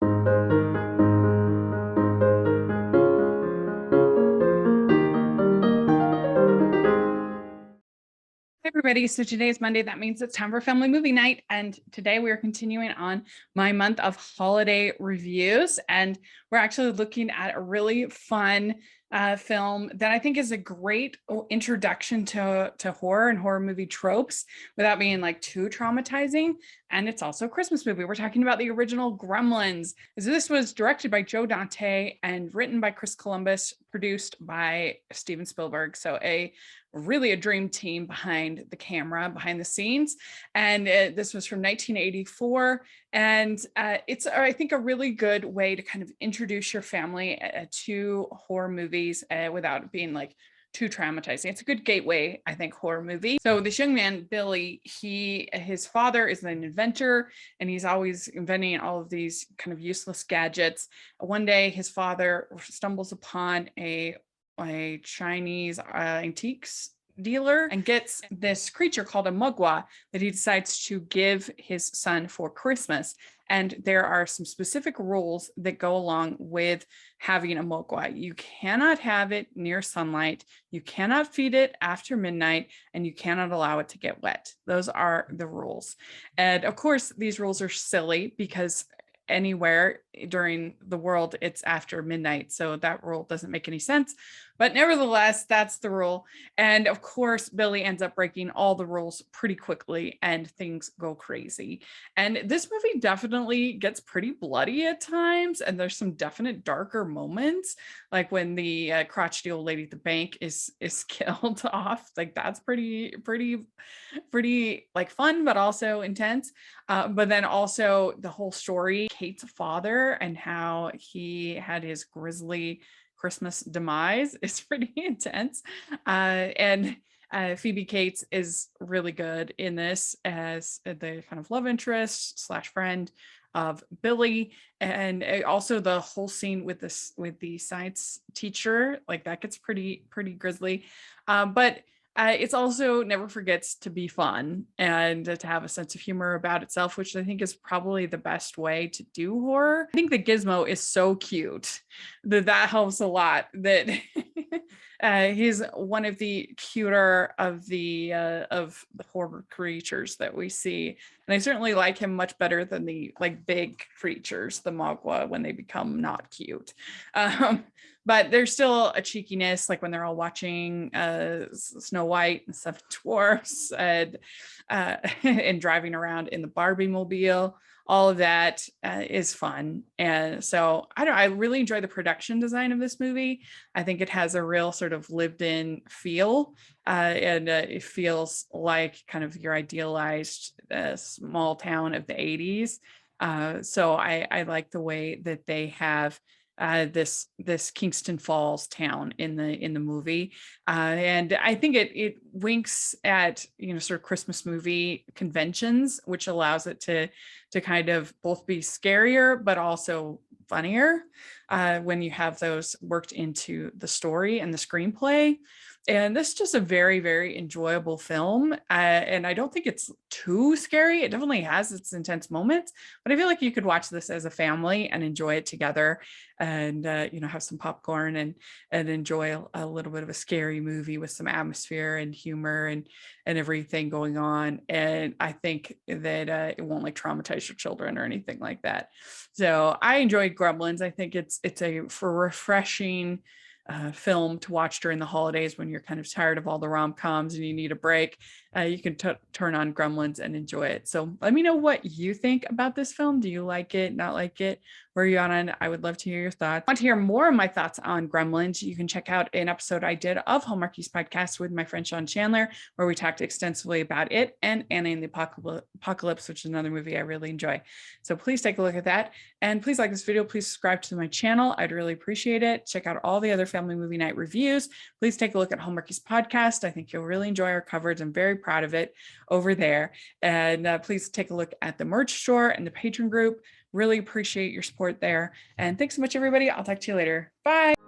Hey everybody, so today is Monday. That means it's time for family movie night. And today we are continuing on my month of holiday reviews. And we're actually looking at a really fun film that I think is a great introduction to horror and horror movie tropes without being like too traumatizing. And it's also a Christmas movie. We're talking about the original Gremlins. So this was directed by Joe Dante and written by Chris Columbus, produced by Steven Spielberg. So really a dream team behind the camera, behind the scenes. And this was from 1984. And it's, I think, a really good way to kind of introduce your family to horror movies without being like too traumatizing. It's a good gateway, I think, horror movie. So this young man, Billy, his father is an inventor, and he's always inventing all of these kind of useless gadgets. One day, his father stumbles upon a Chinese antiques dealer and gets this creature called a mugwa that he decides to give his son for Christmas. And there are some specific rules that go along with having a mugwa. You cannot have it near sunlight, you cannot feed it after midnight, and you cannot allow it to get wet. Those are the rules. And of course, these rules are silly because anywhere during the world it's after midnight, so that rule doesn't make any sense, but nevertheless that's the rule. And of course Billy ends up breaking all the rules pretty quickly and things go crazy. And this movie definitely gets pretty bloody at times, and there's some definite darker moments, like when the crotchety old lady at the bank is killed off. Like that's pretty like fun but also intense. But then also the whole story, Kate's father and how he had his grisly Christmas demise is pretty intense. And Phoebe Cates is really good in this as the kind of love interest slash friend of Billy. And also the whole scene with the science teacher, like that gets pretty grisly. But it's also never forgets to be fun and to have a sense of humor about itself, which I think is probably the best way to do horror. I think the Gizmo is so cute that helps a lot. That he's one of the cuter of the horror creatures that we see, and I certainly like him much better than the like big creatures, the Mogwai, when they become not cute. But there's still a cheekiness, like when they're all watching Snow White and Seven Dwarfs and driving around in the Barbie mobile. All of that is fun. And so I really enjoy the production design of this movie. I think it has a real sort of lived in feel, and it feels like kind of your idealized small town of the 80s. So I like the way that they have this Kingston Falls town in the movie, and I think it winks at sort of Christmas movie conventions, which allows it to kind of both be scarier but also funnier when you have those worked into the story and the screenplay. And this is just a very enjoyable film, and I don't think it's too scary. It definitely has its intense moments, but I feel like you could watch this as a family and enjoy it together, and have some popcorn and enjoy a little bit of a scary movie with some atmosphere and humor and everything going on. And I think that it won't like traumatize your children or anything like that. So I enjoyed Gremlins. I think it's a for refreshing film to watch during the holidays when you're kind of tired of all the rom-coms and you need a break. You can turn on Gremlins and enjoy it. So let me know what you think about this film. Do you like it, not like it? Where are you on it? I would love to hear your thoughts. Want to hear more of my thoughts on Gremlins? You can check out an episode I did of Hallmarkies podcast with my friend Sean Chandler, where we talked extensively about it and Anna and the Apocalypse, which is another movie I really enjoy. So please take a look at that. And please like this video. Please subscribe to my channel. I'd really appreciate it. Check out all the other family movie night reviews. Please take a look at Hallmarkies podcast. I think you'll really enjoy our coverage. I'm very proud of it over there. And please take a look at the merch store and the patron group. Really appreciate your support there. And thanks so much, everybody. I'll talk to you later. Bye.